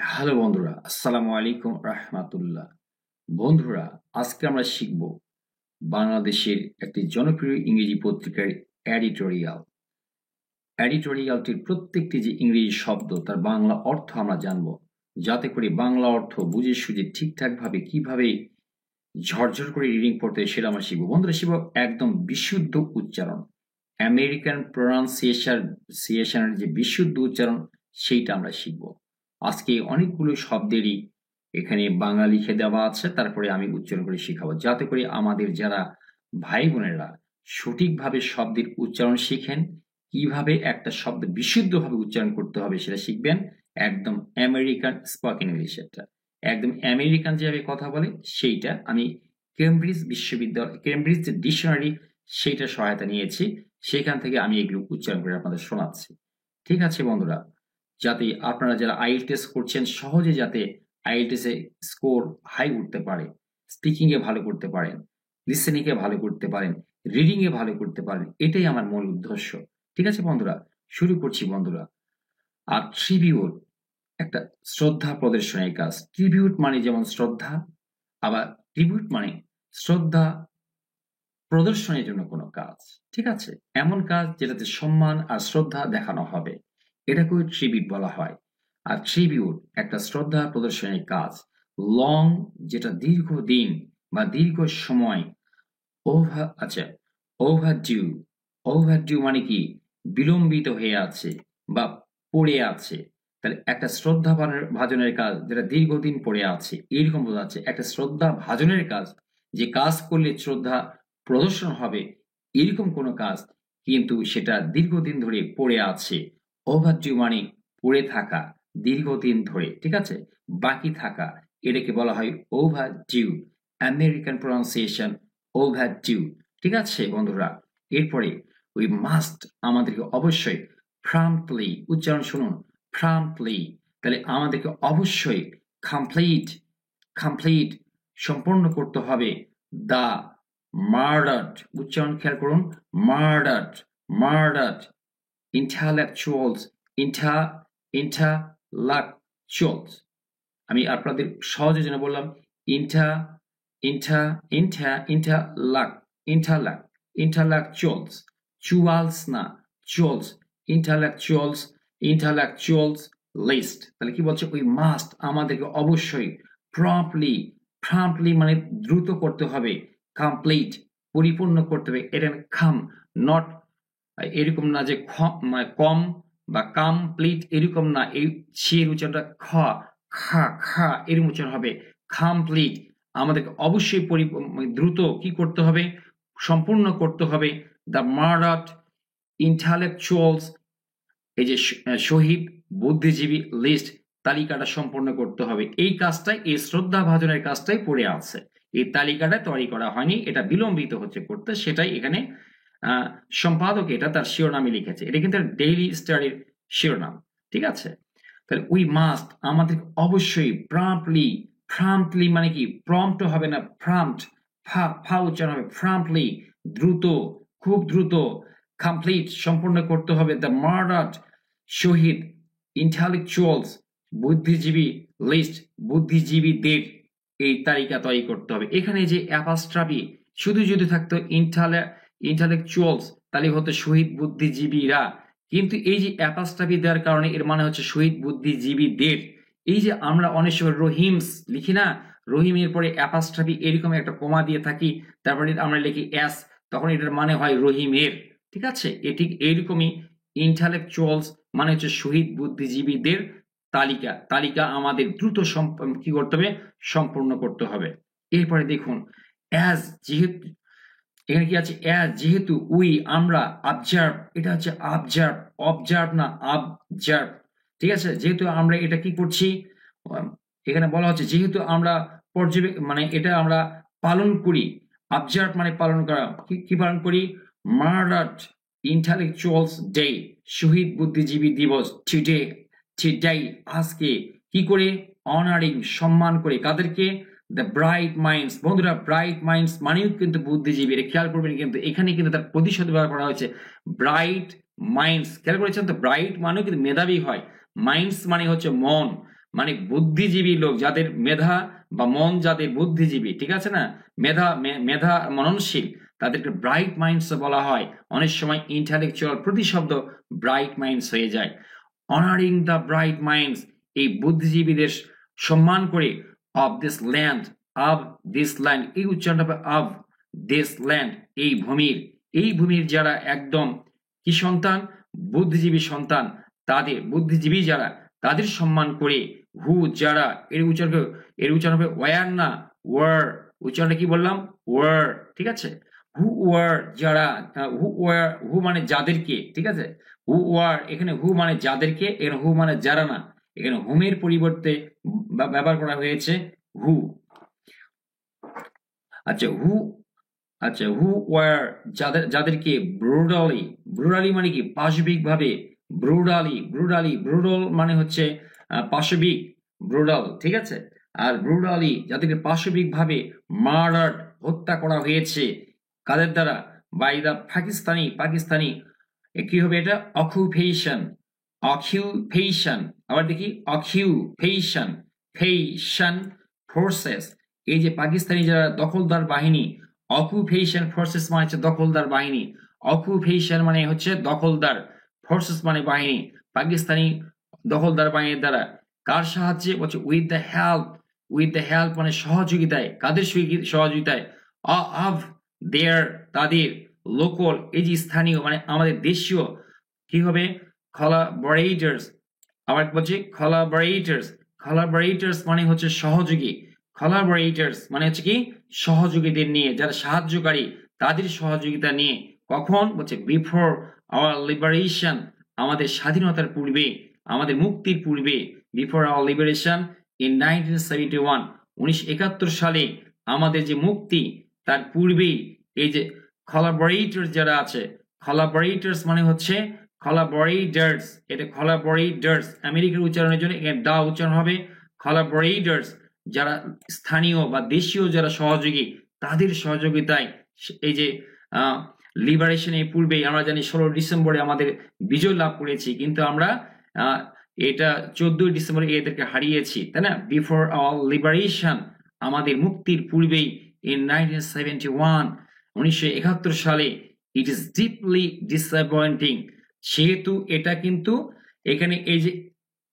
Hello বন্ধুরা, আসসালামু আলাইকুম রাহমাতুল্লাহ। বন্ধুরা, আজকে আমরা শিখব বাংলাদেশের একটি জনপ্রিয় ইংরেজি পত্রিকার এডিটোরিয়াল। এডিটোরিয়ালটির প্রত্যেকটি যে ইংরেজি শব্দ তার বাংলা অর্থ আমরা জানব, যাতে করে বাংলা অর্থ বুঝে সুঝে ঠিকঠাকভাবে কিভাবে ঝরঝর করে রিডিং পড়তে হয় সেটা আমরা শিখব। বন্ধুরা, শিখব একদম বিশুদ্ধ উচ্চারণ। আমেরিকান প্রনাউন্সিয়েশনের যে বিশুদ্ধ উচ্চারণ সেইটা আমরা শিখব। আজকে অনেকগুলো শব্দেরই এখানে বাংলা লিখে দেওয়া আছে, তারপরে আমি উচ্চারণ করে শিখাবো, যাতে করে আমাদের যারা ভাই বোনেরা সঠিকভাবে শব্দের উচ্চারণ শিখেন, কিভাবে একটা শব্দ বিশুদ্ধভাবে উচ্চারণ করতে হবে সেটা শিখবেন। একদম আমেরিকান স্পোকেন ইংলিশ, এটা একদম আমেরিকান যেভাবে কথা বলে সেইটা আমি কেমব্রিজ যে ডিকশনারি সেইটা সহায়তা নিয়েছি, সেখান থেকে আমি এগুলো উচ্চারণ করে আপনাদের শোনাচ্ছি। ঠিক আছে বন্ধুরা, যাতে আপনারা যারা আইএলটিএস করছেন সহজে যাতে আইএলটিএস এ স্কোর হাই উঠতে পারে, স্পিকিং এ ভালো করতে পারেন, লিসেনিং এ ভালো করতে পারেন, রিডিং এ ভালো করতে পারেন, এটাই আমার মূল উদ্দেশ্য। ঠিক আছে বন্ধুরা, শুরু করছি বন্ধুরা। আর ট্রিবিউট একটা শ্রদ্ধা প্রদর্শনের কাজ। ট্রিবিউট মানে যেমন শ্রদ্ধা, আবার ট্রিবিউট মানে শ্রদ্ধা প্রদর্শনের জন্য কোনো কাজ। ঠিক আছে, এমন কাজ যেটাতে সম্মান আর শ্রদ্ধা দেখানো হবে, এটাকেও ট্রিবিউট বলা হয়। আর ট্রিবিউট একটা শ্রদ্ধা প্রদর্শনের কাজ। লং যেটা দীর্ঘদিন বা দীর্ঘ সময়। আচ্ছা, ওভারডিউ। ওভারডিউ মানে কি বিলম্বিত হয়ে আছে বা পড়ে আছে। তাহলে একটা শ্রদ্ধা ভাজনের কাজ যেটা দীর্ঘদিন পড়ে আছে, এইরকম বোঝাচ্ছে। একটা শ্রদ্ধা ভাজনের কাজ, যে কাজ করলে শ্রদ্ধা প্রদর্শন হবে, এরকম কোনো কাজ কিন্তু সেটা দীর্ঘদিন ধরে পড়ে আছে। ওভারডিউ মানে পড়ে থাকা দীর্ঘদিন ধরে, ঠিক আছে, বাকি থাকা, এটাকে বলা হয় ওভারডিউ। American pronunciation overdue. ঠিক আছে বন্ধুরা, এরপরে উই মাস্ট আমাদেরকে অবশ্যই প্রম্পটলি উচ্চারণ শুনুন, প্রম্পটলি। তাহলে আমাদেরকে অবশ্যই কমপ্লিট কমপ্লিট সম্পন্ন করতে হবে দা মার্ডার্ড। উচ্চারণ খেয়াল করুন, মার্ডার্ড মার্ডার্ড ইন্টালেকচুয়ালস ইন্টালেকচুয়ালস। আমি আপনাদের সহজের জন্য বললাম ইন্টা ইন্টা ইন্টা ইন্টালাক ইন্টালাক ইন্টালেকচুয়ালস, চুয়ালস না, চুয়ালস, ইন্টালেকচুয়ালস ইন্টালেকচুয়ালস লিস্ট। তাহলে কি বলছে, ওই মাস্ট আমাদেরকে অবশ্যই প্রম্পটলি, প্রম্পটলি মানে দ্রুত করতে হবে, কমপ্লিট পরিপূর্ণ করতে হবে। এটা খাম নট এরকম না যে কম বা কমপ্লিট এরকম না, এই ছের উচ্চারণটা খা খা এরকম উচ্চারণ হবে। কমপ্লিট আমাদেরকে অবশ্যই দ্রুত কি করতে হবে, সম্পূর্ণ করতে হবে দ্য মার্ডার্ড ইন্টালেকচুয়ালস, এই যে শহীদ বুদ্ধিজীবী লিস্ট তালিকাটা সম্পন্ন করতে হবে। এই কাজটাই, এই শ্রদ্ধা ভাজনের কাজটাই পড়ে আছে, এই তালিকাটা তৈরি করা হয়নি, এটা বিলম্বিত হচ্ছে করতে, সেটাই এখানে সম্পাদক এটা তার শিরোনামে লিখেছে। এটা কিন্তু ডেইলি স্টাডির শিরোনাম। ঠিক আছে, তাহলে উই মাস্ট আমাদের অবশ্যই প্রম্পটলি। প্রম্পটলি মানে কি, প্রম্পট হবে না, প্রম্পট ফা উচ্চারণ হবে, প্রম্পটলি দ্রুত, খুব দ্রুত, কমপ্লিট সম্পূর্ণ করতে হবে দ্য মার্ডার্ড শহীদ ইন্টালেকচুয়ালস বুদ্ধিজীবী লিস্ট, বুদ্ধিজীবীদের এই তালিকা তৈরি করতে হবে। এখানে যে অ্যাপাস্ট্রাফি শুধু যদি থাকতো ইন্টালেকচুয়ালস তাহলে হতো শহীদ বুদ্ধিজীবীরা, কিন্তু এই যে অ্যাপাস্ট্রাফি দেওয়ার কারণে এর মানে হচ্ছে শহীদ বুদ্ধিজীবীদের। এই যে আমরা অনেক সময় রহিমস লিখি না, রহিমের পরে অ্যাপাস্ট্রাফি এরকম একটা কমা দিয়ে থাকি, তারপরে আমরা লিখি এস, তখন এটার মানে হয় রহিমের। ঠিক আছে, এটি এইরকমই ইন্টালেকচুয়ালস মানে হচ্ছে শহীদ বুদ্ধিজীবীদের তালিকা। তালিকা আমাদের দ্রুত কি করতে হবে, সম্পূর্ণ করতে হবে। এরপরে দেখুন, অ্যাজ যেহেতু এখানে কি আছে, অ্যাজ যেহেতু, উই আমরা, অবজার্ভ এটা হচ্ছে অবজার্ভ, অবজার্ভ না অবজার্ভ। ঠিক আছে, যেহেতু আমরা এটা কি করছি, এখানে বলা হচ্ছে যেহেতু আমরা মানে এটা আমরা পালন করি। অবজার্ভ মানে পালন করা, কি পালন করি, মার্ডার্ড ইন্টালেকচুয়ালস ডে, শহীদ বুদ্ধিজীবী দিবস, টুডে টুডে আজকে, কি করে, অনারিং সম্মান করে কাদেরকে, দ্য ব্রাইট মাইন্ডস। বন্ধুরা, ব্রাইট মাইন্ডস মানেও কিন্তু বুদ্ধিজীবী, এটা খেয়াল করবেন, কিন্তু এখানে কিন্তু তার প্রতিশব্দ ব্যবহার করা হয়েছে ব্রাইট মাইন্ডস। খেয়াল করেছেন তো, ব্রাইট মানেও কিন্তু মেধাবী হয়, মাইন্ডস মানে হচ্ছে মন, মানে বুদ্ধিজীবী লোক, যাদের মেধা বা মন, যাদের বুদ্ধিজীবী, ঠিক আছে না, মেধা মননশীল, তাদেরকে ব্রাইট মাইন্ডস বলা হয়। অনেক সময় ইন্টালেকচুয়াল প্রতিশব্দ ব্রাইট মাইন্ডস হয়ে যায়। অনারিং দ্য ব্রাইট মাইন্ডস, এই বুদ্ধিজীবীদের সম্মান করে, of this land, of this land, এই উচ্চারণটা হবে অফ দিস ল্যান্ড, এই ভূমির যারা একদম কি সন্তান, বুদ্ধিজীবী সন্তান, তাদের বুদ্ধিজীবী যারা, তাদের সম্মান করে, হু যারা, এর উচ্চারণ হবে ওয়ার না ওয়ার, উচ্চারণটা কি বললাম, ওয়ার, ঠিক আছে। হু ওয়ার যারা, হু মানে যাদেরকে, ঠিক আছে। হু ওয়ার, এখানে হু মানে যাদেরকে, এখানে হু মানে যারা না, এখানে হুমের পরিবর্তে ব্যবহার করা হয়েছে হু। আচ্ছা হু ওয়ার যাদেরকে ব্রুডালি মানে কি পাশবিকভাবে, ব্রুডাল মানে হচ্ছে পাশবিক, ব্রুডাল, ঠিক আছে। আর ব্রুডালি যাদেরকে পাশবিকভাবে মার্ডার, হত্যা করা হয়েছে, কাদের দ্বারা, বাই দা পাকিস্তানি কি হবে এটা, অকুপেশন, আবার দেখি অকিউপেশন ফোর্সেস, এই যে পাকিস্তানি যারা দখলদার বাহিনী, অকুপেশন ফোর্সেস মানে হচ্ছে দখলদার বাহিনী, অকুপেশন মানে হচ্ছে দখলদার, ফোর্সেস মানে বাহিনী, পাকিস্তানি দখলদার বাহিনীর দ্বারা, কার সাহায্যে বলছে, উইথ দ্য হেল্প মানে সহযোগিতায়, কাদের সহযোগিতায়, অফ দেয়ার তাদের, লোকাল এই যে স্থানীয় মানে আমাদের দেশীয়, কি হবে, collaborators, আবার বলছি collaborators মানে হচ্ছে সহযোগী, collaborators মানে হচ্ছে কি সহযোগীদের নিয়ে, যারা সাহায্যকারী, তাদের সহযোগিতা নিয়ে, কখন বলছে, বিফোর আওয়ার লিবারেশন, আমাদের স্বাধীনতার পূর্বে, আমাদের মুক্তির পূর্বে, বিফোর আওয়ার লিবারেশন ইন 1971, 1971 সালে আমাদের যে মুক্তি, তার পূর্বেই এই যে collaborators যারা আছে, collaborators মানে হচ্ছে collaborators, এটা collaborators, আমেরিকার উচ্চারণের জন্য এখানে দা উচ্চারণ হবে collaborators, যারা স্থানীয় বা দেশীয় যারা সহযোগী, তাদের সহযোগিতায় এই যে লিবারেশনের পূর্বেই, আমরা জানি 16 ডিসেম্বরে আমাদের বিজয় লাভ করেছি, কিন্তু আমরা এটা 14 ডিসেম্বরে এদেরকে হারিয়েছি, তাই না। বিফোর আওয়ার লিবারেশন, আমাদের মুক্তির পূর্বেই, ইন 1971 সালে, ইট ইজ ডিপলি ডিসঅ্যাপয়েন্টিং, সেহেতু এটা কিন্তু এখানে এই যে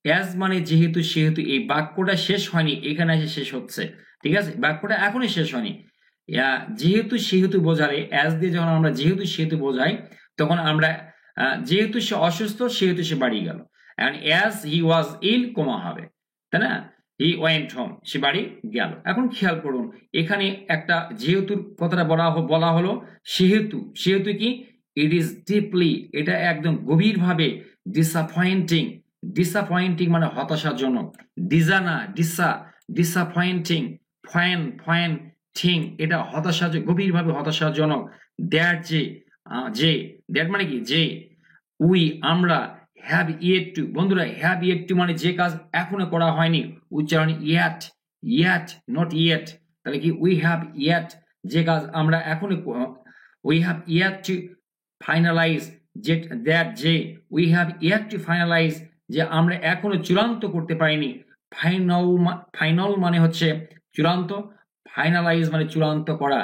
অ্যাজ মানে যেহেতু, সেহেতু, এই বাক্যটা শেষ হয়নি, এখানে এসে শেষ হচ্ছে, ঠিক আছে, বাক্যটা এখনই শেষ হয়নি। যেহেতু সেহেতু বোঝালে, অ্যাজ দিয়ে যখন আমরা যেহেতু সেহেতু বোঝাই, তখন আমরা যেহেতু সে অসুস্থ সেহেতু সে বাড়ি গেল, and as he was ill কমা হবে, তাই না, he went home, সে বাড়ি গেল। এখন খেয়াল করুন, এখানে একটা যেহেতুর কথাটা বলা হলো, সেহেতু কি, ইট ইজ ডিপলি, এটা একদম গভীরভাবে, ডিসঅ্যাপয়েন্টিং মানে হতাশাজনক, ডিসঅ্যাপয়েন্টিং, এটা গভীরভাবে হতাশাজনক, দ্যাট মানে কি, যে উই আমরা, হ্যাভ ইয়েট টু, বন্ধুরা হ্যাভ ইয়েট টু মানে যে কাজ এখনো করা হয়নি, উচ্চারণ ইয়েট নট ইয়েট, তাহলে কি উই হ্যাভ ইয়েট, যে কাজ আমরা এখনো, we have yet two finalise, we have yet two finalise, যে আমরা এখনো চূড়ান্ত করতে পারিনি, ফাইনাল মানে হচ্ছে চূড়ান্ত, ফাইনালাইজ মানে চূড়ান্ত করা,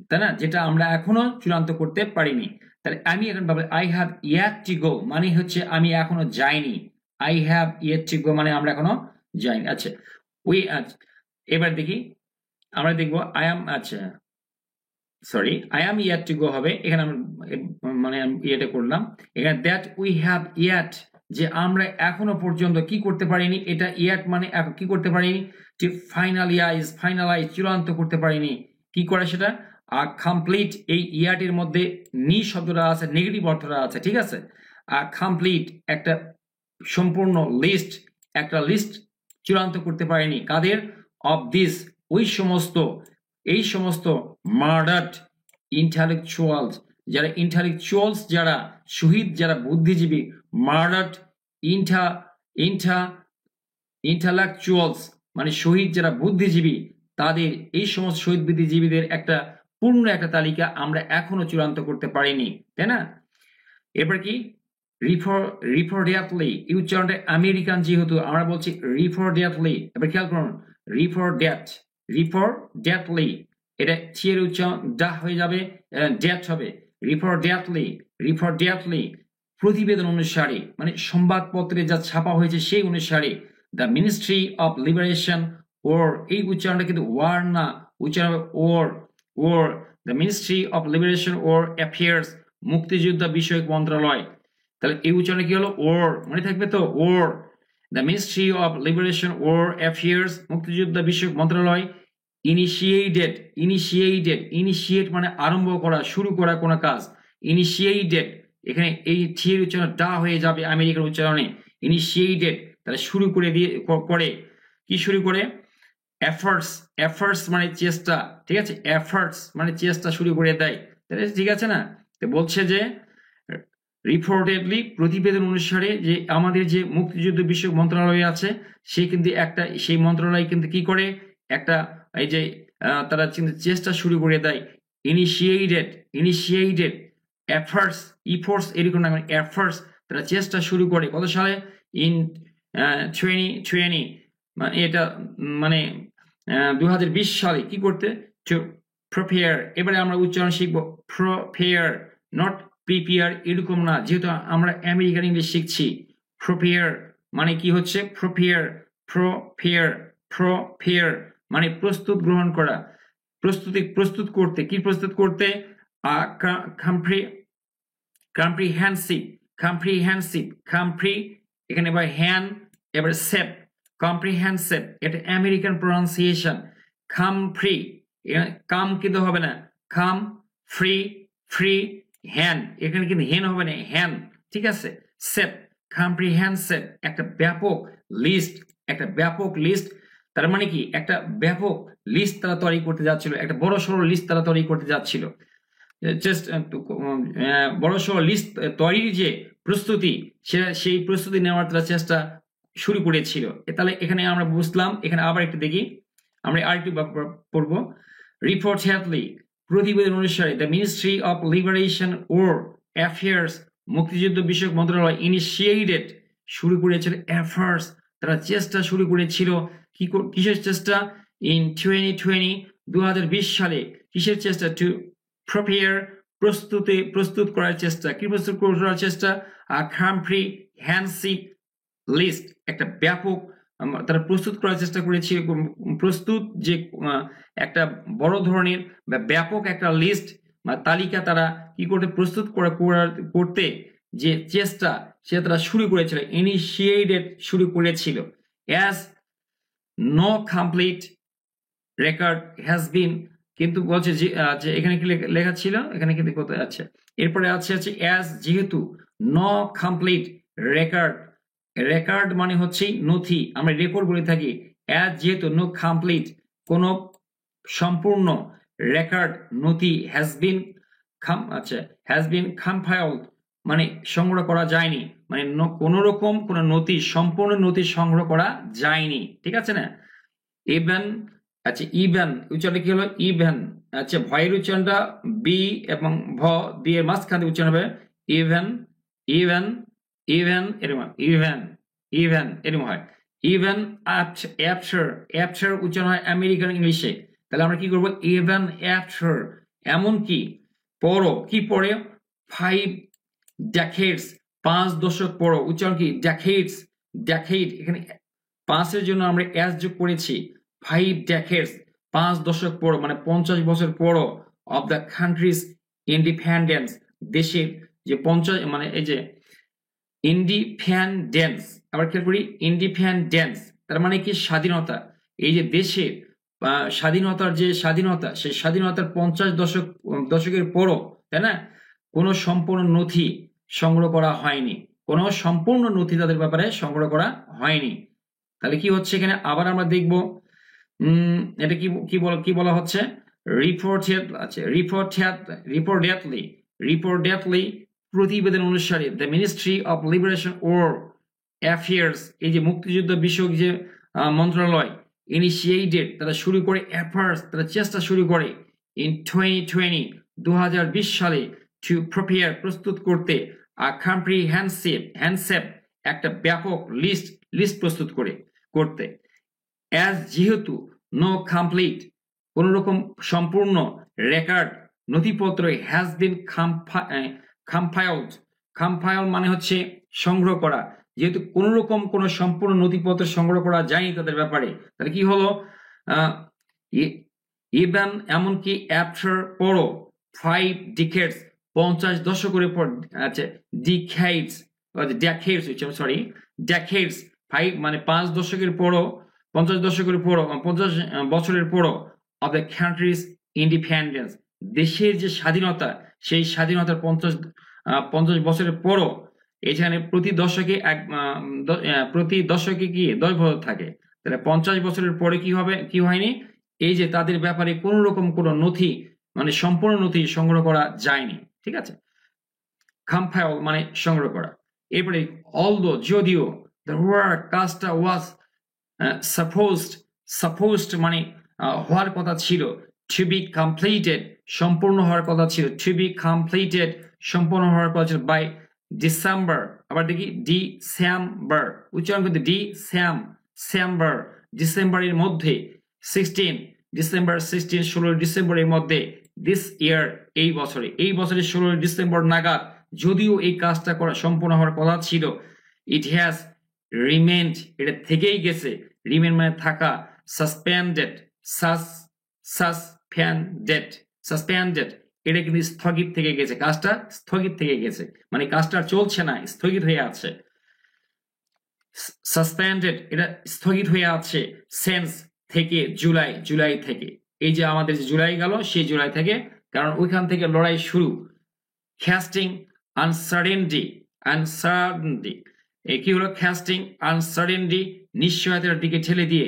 তাই না, যেটা আমরা এখনো চূড়ান্ত করতে পারিনি। তাহলে আমি এখন ভাবি, I have yet to go মানে হচ্ছে আমি এখনো যাইনি, I have yet to go মানে আমরা এখনো যাইনি। আচ্ছা এবার দেখি, আমরা দেখবো I am yet to go হবে, এখানে আমরা মানে ইয়েটা করলাম, এখানে দ্যাট উই হ্যাভ ইয়েট, যে আমরা এখনো পর্যন্ত কি করতে পারিনি, এটা ইয়েট মানে কি করতে পারিনি, টু ফাইনালাইজ চূড়ান্ত করতে পারিনি, কি করে সেটা, আর কমপ্লিট, এই ইয়াটের মধ্যে নি শব্দটা আছে, নেগেটিভ অর্থটা আছে, ঠিক আছে। আর কমপ্লিট একটা সম্পূর্ণ লিস্ট, একটা লিস্ট চূড়ান্ত করতে পারেনি, কাদের, অফ দিস, এই সমস্ত মার্ডার্ড ইন্টালেকচুয়ালস, যারা শহীদ, যারা বুদ্ধিজীবী, মার্ডার্ড ইন্টালেকচুয়ালস মানে শহীদ যারা বুদ্ধিজীবী, তাদের এই সমস্ত শহীদ বুদ্ধিজীবীদের একটা পূর্ণ একটা তালিকা আমরা এখনো চূড়ান্ত করতে পারিনি, তাই না। এরপর কি, রিপোর্টেডলি এই উচ্চারণটা আমেরিকান, যেহেতু আমরা বলছি রিপোর্টেডলি। এবার খেয়াল করুন, রিপোর্টেডলি এটা টি এর উচ্চারণ ডা হয়ে যাবে, ড্যাট হবে। রিপোর্টেডলি প্রতিবেদন অনুসারে, মানে সংবাদপত্রে যা ছাপা হয়েছে সেই অনুসারে। The ministry of liberation war, এই উচ্চারণটা কিন্তু ওয়ার না, উচ্চারণ হবে war. The ministry of liberation war affairs, মুক্তিযোদ্ধা বিষয়ক মন্ত্রণালয়। তাহলে এই উচ্চারণে কি হলো? ওর, মনে থাকবে তো, war. The ministry of liberation war affairs, মুক্তিযোদ্ধা বিষয়ক মন্ত্রণালয় ইনিশিয়েট মানে আরম্ভ করা, শুরু করা কোনো কাজ। ইনিশিয়েটেড, এখানে এই টি এর উচ্চারণ ডা হয়ে যাবে আমেরিকার উচ্চারণে। ইনিশিয়েটেড তাহলে শুরু করে দিয়ে করে, কি শুরু করে? এফার্টস মানে চেষ্টা, ঠিক আছে? এফার্টস মানে চেষ্টা শুরু করে দেয়, তাহলে ঠিক আছে না? তো বলছে যে রিপোর্টেডলি প্রতিবেদন অনুসারে, যে আমাদের যে মুক্তিযুদ্ধ বিষয়ক মন্ত্রণালয় আছে, সে কিন্তু সেই মন্ত্রণালয় কিন্তু কি করে, একটা এই যে তারা কিন্তু চেষ্টা শুরু করে দেয়। ইনিশিয়েটেড এফার্টস এরকম না, এফার্টস তারা চেষ্টা শুরু করে কত সালে? ইন 2020, মানে এটা মানে 2020 সালে কি করতে? To prepare. এবারে আমরা উচ্চারণ শিখবো প্রিপেয়ার, নট প্রিপেয়ার এরকম না, যেহেতু আমরা আমেরিকান ইংলিশ শিখছি। প্রিপেয়ার মানে কি হচ্ছে? প্রিপেয়ার মানে প্রস্তুত গ্রহণ করা, প্রস্তুত করতে। কি প্রস্তুত করতে? কম্প্রিহেনসিভ, এখানে এবার হ্যান্ড, এবার সেপ, কম্প্রিহেনসিভ, এটা আমেরিকান প্রনাউন্সিয়েশন। কাম কিন্তু হবে না, কাম ফ্রি হ্যান্ড, এখানে কিন্তু হেন হবে না, হ্যান্ড, ঠিক আছে? সেপ, কম্প্রিহেনসিভ, একটা ব্যাপক লিস্ট। তার মানে কি? একটা ব্যাপক লিস্ট তারা তৈরি করতে যাচ্ছিল, একটা বড় সড়ো লিস্ট তারা তৈরি করতে যাচ্ছিল। বড় সড়ো লিস্ট তৈরির যে প্রস্তুতি, সেই প্রস্তুতি নেওয়ার তারা চেষ্টা শুরু করেছিল। তাহলে এখানে আমরা বুঝলাম। এখানে আবার একটু দেখি, আমরা আরেকটু পড়বো। রিপোর্টেডলি প্রতিবেদন অনুসারে, the ministry of liberation war affairs, মুক্তিযুদ্ধ বিষয়ক মন্ত্রণালয় ইনিশিয়েটেড শুরু করেছিল, এফার্টস তারা চেষ্টা শুরু করেছিল। কিসের চেষ্টা? ইন 2020 সালে। কিসের চেষ্টা? টু প্রিপেয়ার প্রস্তুত করার চেষ্টা। কি প্রস্তুত করার চেষ্টা? কম্প্রিহেনসিভ লিস্ট, একটা ব্যাপক তারা প্রস্তুত করার চেষ্টা করেছে। প্রস্তুত যে একটা বড় ধরনের বা ব্যাপক একটা লিস্ট বা তালিকা তারা কি করতে? প্রস্তুত করতে যে চেষ্টা, সেটা তারা শুরু করেছিল, ইনিশিয়েটেড শুরু করেছিল। As no complete record has been, কিন্তু বলছে যে এখানে কি লেখা ছিল? এখানে কিন্তু কোথায় আছে? এরপরে আছে অ্যাজ, যেহেতু, নো কমপ্লিট রেকর্ড মানে হচ্ছে নথি, আমরা রেকর্ড বলে থাকি। অ্যাজ যেহেতু, নো কমপ্লিট কোনো সম্পূর্ণ, রেকর্ড নথি, হ্যাজ বিন কম্পাইলড মানে সংগ্রহ করা যায়নি, মানে কোনো রকম কোনো নথি, সম্পূর্ণ নথি সংগ্রহ করা যায়নি, ঠিক আছে না? ইভেন উচ্চারণটা কি হলো? ইভেন, ভয়ের উচ্চারণটা বি এবং ভ দিয়ে মাঝখানে উচ্চারণ হবে ইভেন এরকম হয়। ইভেন আফটার উচ্চারণ হয় আমেরিকান ইংলিশে। তাহলে আমরা কি করবো? ইভেন আফটার, এমনকি পরও, কি পরে? 5 decades, 5 দশক পরও। উচ্চারণ কি? decade, এখানে 5 জন্য আমরা অ্যাজ যোগ করেছি। 5 decades, 5 দশক পরও, মানে 50 বছর পরও। অফ দ্য কান্ট্রিজ ইন্ডিপেন্ডেন্স, দেশের যে 50, মানে এই যে ইন্ডিপেন্ডেন্স, আবার খেয়াল করি, ইন্ডিপেন্ডেন্স তার মানে কি? স্বাধীনতা। এই যে দেশের স্বাধীনতার যে স্বাধীনতা, সেই স্বাধীনতার 50 দশকের পরও, তাই না, কোনো সম্পূর্ণ নথি সংগ্রহ করা হয়নি, কোনো সম্পূর্ণ নথি তাদের ব্যাপারে সংগ্রহ করা হয়নি। তাহলে কি হচ্ছে এখানে? আবার আমরা দেখব এটা কি বলা হচ্ছে? রিপোর্টেডলি প্রতিবেদন অনুসারে, the ministry of liberation war affairs, এই যে মুক্তিযুদ্ধ বিষয়ক যে মন্ত্রণালয়, ইনিশিয়েটেড তারা শুরু করে, এফার্টস তারা চেষ্টা শুরু করে, ইন 2020 সালে, টু প্রিপেয়ার প্রস্তুত করতে, কম্প্রিহেনসিভ একটা ব্যাপক লিস্ট প্রস্তুত করতে। অ্যাজ যেহেতু নো কমপ্লিট কোন রকম সম্পূর্ণ রেকর্ড নথিপত্র হ্যাজ বিন কম্পাইলড মানে হচ্ছে সংগ্রহ করা, যেহেতু কোন রকম কোন সম্পূর্ণ নথিপত্র সংগ্রহ করা যায়নি তাদের ব্যাপারে, তাহলে কি হলো ইভেন এমনকি আফটার পরও 5 decades 50 দশকের পর, আচ্ছা decades 5 মানে 5 দশকের পরও 50 দশকের পরও 50 বছরের পরও অফ দ্য কান্ট্রিজ ইন্ডিপেন্ডেন্স দেশের যে স্বাধীনতা, সেই স্বাধীনতার 50 বছরের পরও এখানে প্রতি দশকে কি 10 বছর থাকে, তাহলে 50 বছরের পরে কি হয়নি, এই যে তাদের ব্যাপারে কোন রকম কোন নথি মানে সম্পূর্ণ নথি সংগ্রহ করা যায়নি, ঠিক আছে। কম্পাইল মানে সংগ্রহ করা। এরপরে অলদো যদিও the work কাজটা was supposed মানে হওয়ার কথা ছিল, to be completed সম্পূর্ণ হওয়ার কথা ছিল, to be completed সম্পূর্ণ হওয়ার কথা ছিল by December, আবার দেখি ডিসেম্বর উচ্চারণ করতে ডিসেম্বর, ডিসেম্বরের মধ্যে 16 ডিসেম্বরের মধ্যে দিস ইয়ার এই বছরের 16 ডিসেম্বর নাগাদ যদিও এই কাজটা করা সম্পূর্ণ হওয়ার কথা ছিল, ইট হ্যাজ রিমেন্ড এটা থেকেই গেছে, রিমেন্ড মানে থাকা, সাসপেন্ডেড এটা কিন্তু স্থগিত থেকে গেছে, কাজটা স্থগিত থেকে গেছে, মানে কাজটা চলছে না, স্থগিত হয়ে আছে। সাসপেন্ডেড এটা স্থগিত হয়ে আছে, সেন্স থেকে জুলাই থেকে, এই যে আমাদের যে জুলাই গেল সেই জুলাই থেকে, কারণ ওইখান থেকে লড়াই শুরু। ক্যাস্টিং আনসার্টেনটি কি হলো, ক্যাস্টিং আনসার্টেনটি নিশ্চয়তার দিকে ঠেলে দিয়ে,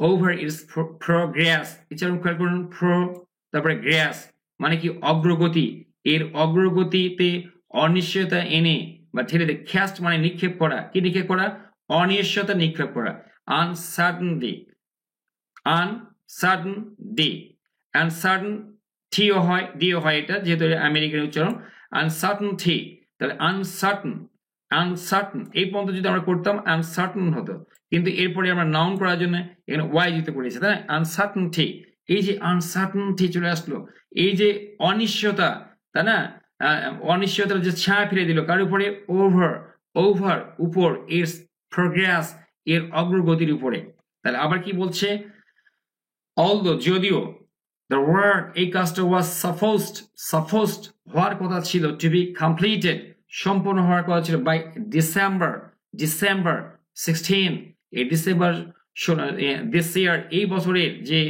ওভার ইটস প্রোগ্রেস, উচ্চারণ খেয়াল করুন, তারপরে গ্রেস মানে কি অগ্রগতি, এর অগ্রগতিতে অনিশ্চয়তা এনে বা ঠেলে দিয়ে, ক্যাস্ট মানে নিক্ষেপ করা, কি নিক্ষেপ করা, অনিশ্চয়তা নিক্ষেপ করা, আনসার্টেনটি ডিও হয় এটা যেহেতু আমেরিকান উচ্চারণ, আনসার্টেনটি, তাহলে আনসার্টেন এই পর্যন্ত যদি আমরা করতাম আনসার্টেন হতো, কিন্তু এরপরে আমরা নাউন করার জন্য এখানে ওয়াই যুক্ত করেছি, তাই আনসার্টেনটি, এই যে আনসার্টেনটি চলে আসলো, এই যে অনিশ্চয়তা, তাই না, অনিশ্চয়তার যে ছায়া ফিরে দিল কার উপরে, ওভার উপর, এর প্রোগ্রেস এর অগ্রগতির উপরে। তাহলে আবার কি বলছে, অলদো যদিও, the work এই কাজটা was supposed হওয়ার কথা ছিল, to be completed সম্পূর্ণ হওয়ার কথা ছিল by December 16 এই ডিসেম্বর this year এই বছরের যে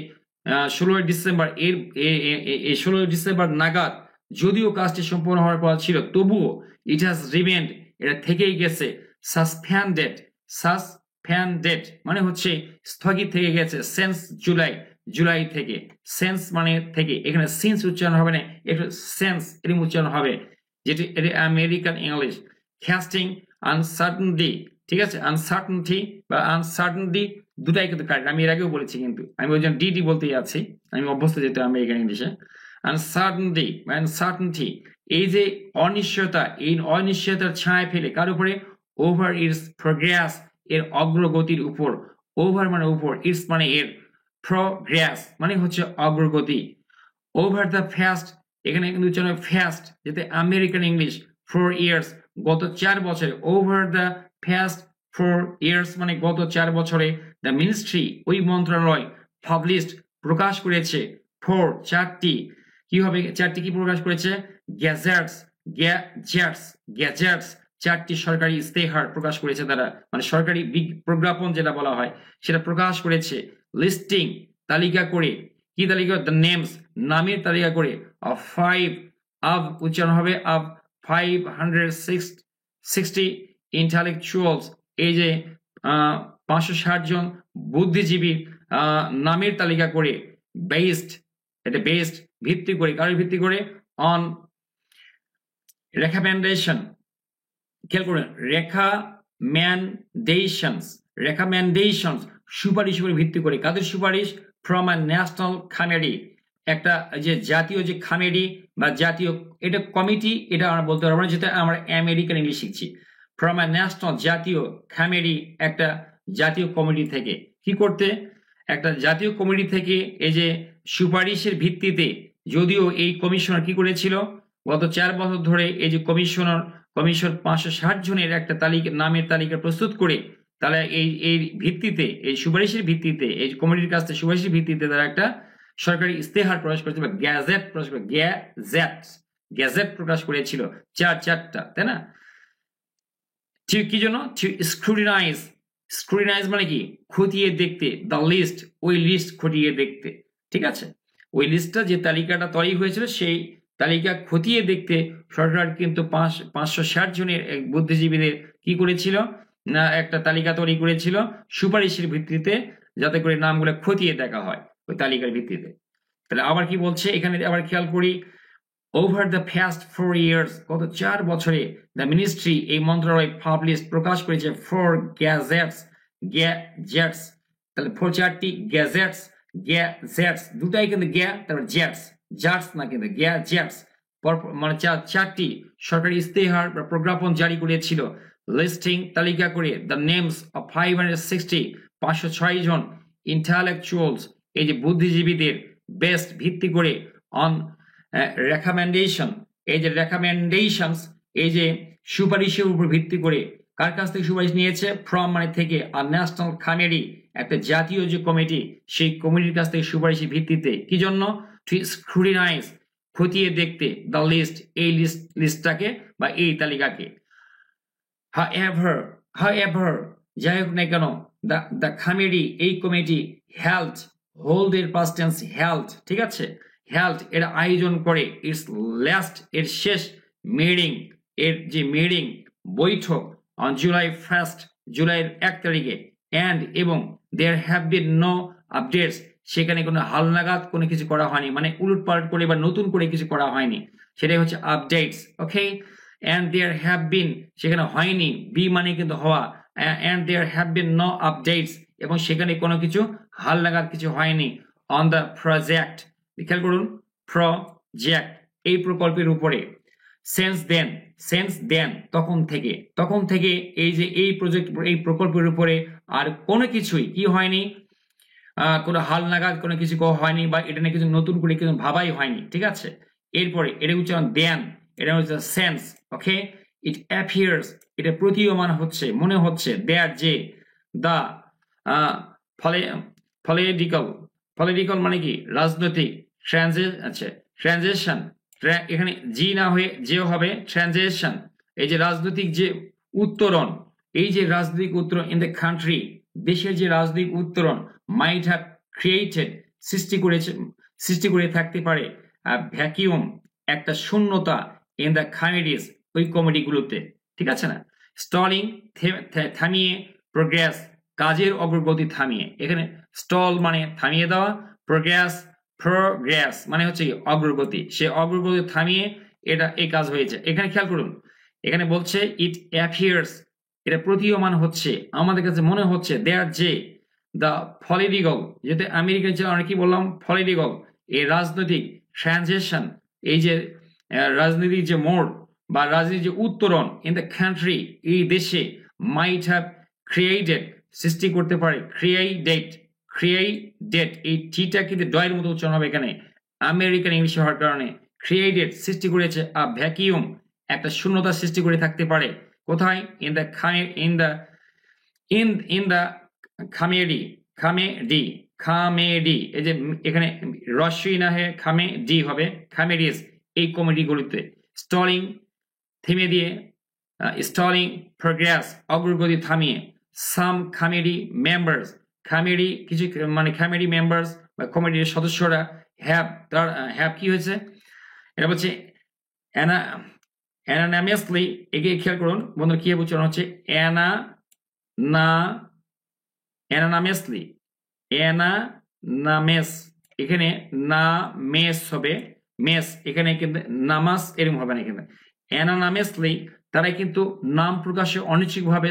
16 ডিসেম্বর এর 16 ডিসেম্বর নাগাদ যদিও কাজটি সম্পূর্ণ হওয়ার কথা ছিল, তবুও it has remained এটা থেকেই গেছে, suspended মানে হচ্ছে স্থগিত থেকে গেছে, since জুলাই থেকে, সেন্স মানে থেকে, এখানে সিন্স উচ্চারণ হবে না, একটু সেন্স এরকম উচ্চারণ হবে, যেটি আমেরিকান ইংলিশ। ক্যাস্টিং আনসার্টেনটি, ঠিক আছে, আনসার্টেনটি বা আনসার্টেনটি দুটাই কিন্তু কারেক্ট, আমি এর আগেও বলেছি, কিন্তু আমি ওই জন্য ডিটি বলতেই আছি, আমি অভ্যস্ত যেহেতু আমেরিকান ইংলিশে। আনসার্টেনটি এই যে অনিশ্চয়তা, এই অনিশ্চয়তার ছায়া ফেলে কার উপরে, ওভার ইটস প্রোগ্রেস এর অগ্রগতির উপর, ওভার মানে উপর, ইটস মানে এর, প্রোগ্রেস মানে হচ্ছে অগ্রগতি। ওভার দ্য ফাস্ট এখানে কিন্তু উচ্চারণ ফাস্ট, যেতে আমেরিকান ইংলিশ 4 years গত 4 বছরে, ওভার দ্য ফাস্ট 4 years মানে গত 4 বছরে, দ্য মিনিস্ট্রি ওই মন্ত্রণালয় পাবলিশড প্রকাশ করেছে, 4টি কি হবে, 4টি কি প্রকাশ করেছে, গ্যাজেটস 4টি সরকারি ইস্তেহার প্রকাশ করেছে তারা, মানে সরকারি প্রজ্ঞাপন যেটা বলা হয় সেটা প্রকাশ করেছে, লিস্টিং তালিকা করে, কি তালিকা, দ্য নেমস নামের তালিকা করে, অফ 5 অফ উচ্চারণ হবে অফ 560 ইন্টালেকচুয়ালস এই যে 560 জন বুদ্ধিজীবীর নামের তালিকা করে, বেসড ভিত্তি করে, কারোর ভিত্তি করে, অন রেকমেন্ডেশন, খেয়াল করুন, রেকমেন্ডেশনস সুপারিশ উপর ভিত্তি করে, কাদের সুপারিশ, ফ্রম আ ন্যাশনাল কমিটি একটা যে জাতীয় যে কমিটি বা জাতীয় এটা কমিটি, এটা আমরা বলতে পারবো না, যেটা আমরা আমেরিকান ইংলিশ শিখছি। ফ্রম আ ন্যাশনাল, জাতীয়, কমিটি একটা জাতীয় কমিটি থেকে, কি করতে, একটা জাতীয় কমিটি থেকে এই যে সুপারিশের ভিত্তিতে, যদিও এই কমিশনার কি করেছিল গত 4 বছর ধরে, এই যে কমিশন 560 জনের একটা তালিকা, নামের তালিকা প্রস্তুত করে, তাহলে এই ভিত্তিতে, এই সুপারিশের ভিত্তিতে, এই কমিটির কাছ থেকে সুপারিশের ভিত্তিতে তারা একটা সরকারি ইস্তেহার প্রকাশ করেছে, বা গ্যাজেট প্রকাশ করে, গ্যাজেট প্রকাশ করেছিল, চারটা, তাই না? কি জন্য? স্ক্রুটিনাইজ মানে কি? খতিয়ে দেখতে, দ্য লিস্ট, ওই লিস্ট খতিয়ে দেখতে, ঠিক আছে? ওই লিস্টটা, যে তালিকাটা তৈরি হয়েছিল, সেই তালিকা খতিয়ে দেখতে সরকার কিন্তু 560 জনের বুদ্ধিজীবীদের কি করেছিল না, একটা তালিকা তৈরি করেছিল সুপারিশের ভিত্তিতে, যাতে করে নামগুলো খতিয়ে দেখা হয় ওই তালিকার ভিত্তিতে। তাহলে আবার কি বলছে এখানে, আবার খেয়াল করি, ওভার দ্য past 4 years, গত 4 বছরে দ্য মিনিস্ট্রি, এই মন্ত্রণালয় প্রকাশ করেছে 4 গ্যাজেটস। তাহলে 4টি গ্যাজেটস, দুটাই কিন্তু তারপর জাটস না, কিন্তু গ্যাজেটস, মানে 4টি সরকারি ইস্তেহার বা প্রজ্ঞাপন জারি করেছিল, লিস্টিং, তালিকা করে, the names of 506 John intellectuals, এই যে বুদ্ধিজীবীদের, বেস্ট, ভিত্তি করে, অন রেকমেন্ডেশন, এই যে রেকমেন্ডেশনস, এই যে সুপারিশের উপর ভিত্তি করে, কার কাছ থেকে সুপারিশ নিয়েছে? ফ্রম মানে থেকে, আর ন্যাশনাল কমিটি, একটা জাতীয় যে কমিটি, সেই কমিটির কাছ থেকে সুপারিশের ভিত্তিতে, কি জন্য? টু স্ক্রুটিনাইজ, খতিয়ে দেখতে, দ্য লিস্ট, এই লিস্টটাকে বা এই তালিকাকে। However, যাই হোক না কেন, দ্য কমিটি, এই কমিটি, হোল্ড এর পাস্ট টেন্স হেল্ড, ঠিক আছে? হেল্ড এর আয়োজন করে, ইটস লাস্ট, এর শেষ মিটিং, এর যে মিটিং, বৈঠক, অন July 1, জুলাইয়ের 1 তারিখে, এবং there have been no updates, সেখানে কোনো হালনাগাদ কোনো কিছু করা হয়নি, মানে উলটপালট করে বা নতুন করে কিছু করা হয়নি, সেটাই হচ্ছে updates, okay? and there have been, সেখানে হয়নি, বি মানে কিন্তু হওয়া, and there have been no updates, এবং সেখানে কোনো কিছু হালনাগাদ কিছু হয়নি, on the project, খেয়াল করুন, প্রজেক্ট, এই প্রকল্পের উপরে, since then, তখন থেকে এই যে এই প্রকল্পের উপরে আর কোনো কিছুই কি হয়নি, কোনো হালনাগাদ কোনো কিছু হয়নি, বা এটা নিয়ে কিছু নতুন করে কিছু ভাবাই হয়নি, ঠিক আছে? এরপরে এটা উচ্চারণ দেন, এটা হচ্ছে সেন্স, ওকে? ইট অ্যাপিয়ার্স, এটা প্রতীয়মান হচ্ছে, মনে হচ্ছে, দেয়ার, যে, দা পলিটিক্যাল মানে কি? রাজনৈতিক, ট্রানজিশন, এখানে জি না হয়ে যে হবে ট্রানজিশন, এই যে রাজনৈতিক যে উত্তরণ, এই যে রাজনৈতিক উত্তরণ ইন দ্য কান্ট্রি, দেশের যে রাজনৈতিক উত্তরণ, মাইট হ্যাভ ক্রিয়েটেড, সৃষ্টি করে থাকতে পারে, ভ্যাকিউম, একটা শূন্যতা, ইন দ্য কমিটিস, ওই কমিটিগুলোতে, ঠিক আছে না? স্টলিং, থামিয়ে, প্রোগ্রেস, কাজের অগ্রগতি থামিয়ে, এখানে স্টল মানে থামিয়ে দেওয়া, প্রোগ্রেস মানে হচ্ছে অগ্রগতি, সে অগ্রগতি থামিয়ে এটা এই কাজ হয়েছে। এখানে খেয়াল করুন, এখানে বলছে ইট অ্যাপিয়ার্স, এটা প্রতীয়মান হচ্ছে, আমাদের কাছে মনে হচ্ছে, দেয়ার, যে, দ্য পলিটিক্যাল, যেটা আমেরিকান ছিল, আমরা কি বললাম? পলিটিক্যাল, এই রাজনৈতিক, ট্রানজিশন, এই যে রাজনীতির যে মোড় বা রাজনীতির যে উত্তরণ, ইন দ্য কান্ট্রি, এই দেশে, মাইট হ্যাভ ক্রিয়েটেড, সৃষ্টি করতে পারে, ক্রিয়েটেড, এই টিটা কিন্তু ডয়ের মতো উচ্চারণ হবে এখানে, আমেরিকান ইংলিশ হওয়ার কারণে, ক্রিয়েটেড, সৃষ্টি করেছে, আ ভ্যাকিউম, একটা শূন্যতা সৃষ্টি করে থাকতে পারে, কোথায়? ইন দ্য খামেডি, এই যে এখানে রস্যই না হয়ে খামেডি হবে, খামেডিস, এই কমিটিগুলিতে, স্টলিং, থেমে দিয়ে, স্টলিং, প্রোগ্রেস, অগ্রগতি থামিয়ে, সাম কমিটি মেম্বার্স, কিছু মানে কমিটি মেম্বার্স বা কমিটির সদস্যরা, হ্যাভ কি হয়েছে, এটা বলছে অ্যানানিমাসলি, একে খেয়াল করুন বন্ধুরা, কি উচ্চারণ হচ্ছে? অ্যানানিমাসলি, এখানে না মেস হবে, মেস, এখানে কিন্তু নামাজ এরকম হবে না, এখানে অ্যানানিমাসলি, তারা কিন্তু নাম প্রকাশে অনিচ্ছুকভাবে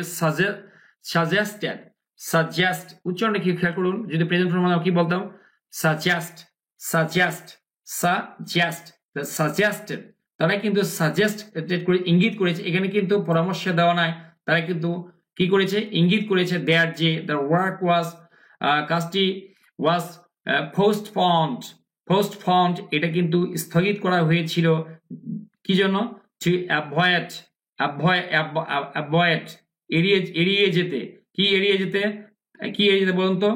সাজেস্ট, উচ্চারণে কি খেয়াল করুন, যদি প্রেজেন্ট ফর্ম কি বলতাম? সাজেস্ট, সাজেস্টেড, তারা কিন্তু সাজেস্টেড করে ইঙ্গিত করেছে, এখানে কিন্তু পরামর্শ দেওয়া নাই, তারা কিন্তু কি করেছে, ইঙ্গিত করেছে দেয়ার যে দ্য ওয়ার্ক ওয়াজ, কাজটি ওয়াজ পোস্টপন্ড, এটা কিন্তু স্থগিত করা হয়েছিল কি জন্য, টু অ্যাভয়েড এড়িয়ে যেতে, কি এড়িয়ে যেতে বলুন তো,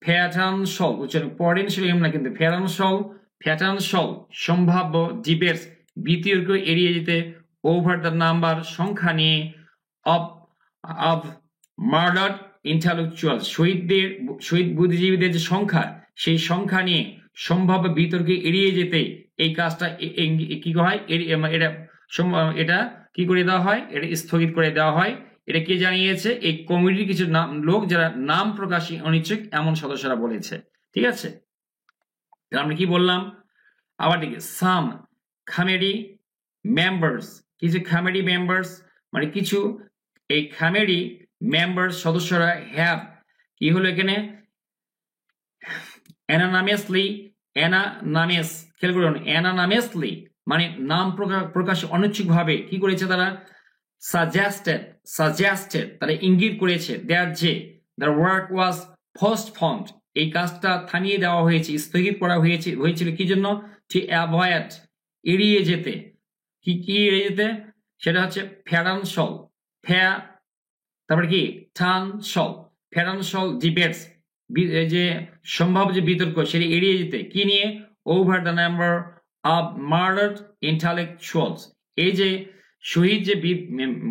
ফ্যাটানশল উচ্চারণ পটেনশিয়াল না কিন্তু ফ্যাটানশল সম্ভাব্য ডিবেটস বিতর্ক এড়িয়ে যেতে, ওভার দ্য নাম্বার সংখ্যা নিয়ে, অফ মার্ডার্ড ইন্টেলেকচুয়াল শহীদ বুদ্ধিজীবীদের যে সংখ্যা, সেই সংখ্যা নিয়ে সম্ভাব্য বিতর্কে এড়িয়ে যেতে এই কাজটা কি হয়, এটা কি করে দেওয়া হয়, এটা স্থগিত করে দেওয়া হয়। এটা কে জানিয়েছে, এই কমিটির কিছু লোক যারা নাম প্রকাশে অনিচ্ছুক এমন সদস্যরা বলেছে। ঠিক আছে, আমরা কি বললাম আবার দেখি, সাম কমিটি মেম্বার্স, কিছু কমিটি মেম্বার্স মানে কিছু এই কমিটি মেম্বার্স সদস্যরা হ্যাভ কি হলো এখানে অ্যানানামাসলি মানে নাম প্রকাশ অনিচ্ছুকভাবে কি করেছে তারা, সাজেস্টেড তারা ইঙ্গিত করেছে দেয়ার যে দ্য ওয়ার্ক ওয়াজ পোস্টপন্ড, এই কাজটা থামিয়ে দেওয়া হয়েছে, স্থগিত করা হয়েছিল কি জন্য, টু অ্যাভয়েড এড়িয়ে যেতে, কি এড়িয়ে যেতে, সেটা হচ্ছে ফ্যাটানশল, তারপরে কি ফ্যাটানশল ডিবেটস, যে সম্ভাব্য যে বিতর্ক সেটা এড়িয়ে যেতে, কি নিয়ে, over the number of murdered intellectuals, এই যে শহীদ যে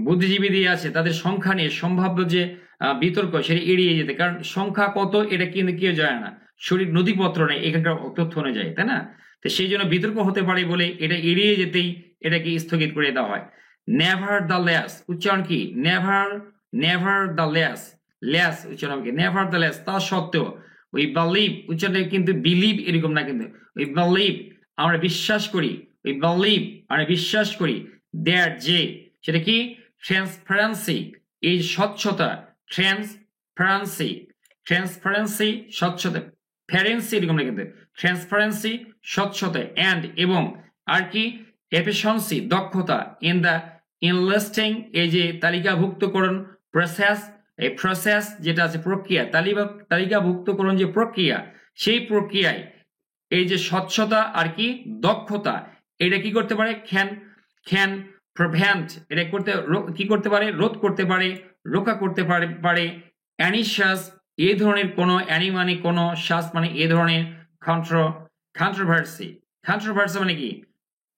বুদ্ধিজীবী দিয়ে আছে তাদের সংখ্যা নিয়ে সম্ভাব্য যে বিতর্ক সেটা এড়িয়ে যেতে, কারণ সংখ্যা কত এটা কিন্তু কেউ জানে না, শরীর নথিপত্র নেই এখানকার তথ্য অনুযায়ী, তাই না, তো সেই জন্য বিতর্ক হতে পারে বলে এটা এড়িয়ে যেতেই এটাকে স্থগিত করে দেওয়া হয়। নেভারদালেস উচ্চারণ কি, নেভারদালেস উচ্চারণ কি, নেভারদালেস তা সত্ত্বেও, ওই বিলিভ উচ্চারণ কিন্তু বিলিভ এরকম না, কিন্তু ওই বিলিভ আমরা বিশ্বাস করি, ওই বিলিভ আমরা বিশ্বাস করি দেয়ার যে সেটা কি, ট্রান্সপারেন্সি এই স্বচ্ছতা, ট্রান্সপারেন্সি স্বচ্ছতা, ফ্যারেন্সি এরকম না কিন্তু ট্রান্সপারেন্সি স্বচ্ছতা অ্যান্ড এবং আর কি এফিসিয়েন্সি দক্ষতা ইন দ্য ইনলিস্টিং এই যে তালিকাভুক্তকরণ প্রসেস, এই প্রসেস যেটা আছে প্রক্রিয়া, তালিকাভুক্তকরণ যে প্রক্রিয়া, সেই প্রক্রিয়ায় এই যে স্বচ্ছতা আর কি দক্ষতা, এটা কি করতে পারে, ক্যান প্রিভেন্ট, এটা কি করতে পারে, রোধ করতে পারে, রক্ষা করতে পারে অ্যানিশাস এই ধরনের কোনো মানে কোনো শ্বাস মানে এই ধরনের কন্ট্রোভার্সি মানে কি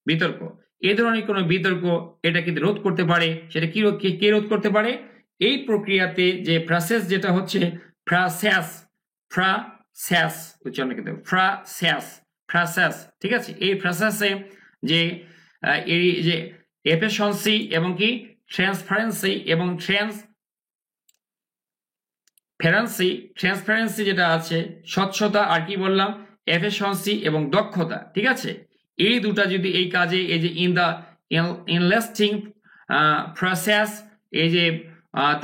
বিতর্ক, এই ধরনের কোনো বিতর্ক এটা কিন্তু রোধ করতে পারে, সেটা কি কে রোধ করতে পারে, এই প্রক্রিয়াতে যে প্রসেস যেটা হচ্ছে প্রসেস উচ্চারণ কিন্তু প্রসেস, ঠিক আছে, এই প্রসেসে যে এই যে এফিসিয়েন্সি এবং কি ট্রান্সপারেন্সি এবং ট্রান্সপারেন্সি যেটা আছে স্বচ্ছতা আর কি বললাম এফিসিয়েন্সি এবং দক্ষতা, ঠিক আছে, এই দুটা যদি এই কাজে এই যে ইনলিস্টিং প্রসেস এই যে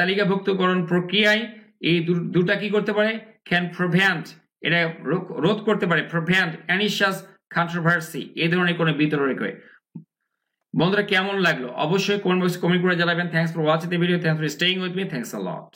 তালিকাভুক্তকরণ প্রক্রিয়ায় এই দুটা কি করতে পারে, ক্যান প্রিভেন্ট এটা রোধ করতে পারে, প্রিভেন্ট অ্যানিশাস কন্ট্রোভার্সি এই ধরনের কোনো বিতর্ক। বন্ধুরা কেমন লাগলো অবশ্যই কমেন্ট বক্সে কমেন্ট করে জানাবেন। Thanks for watching the video, thanks for staying with me, thanks a lot.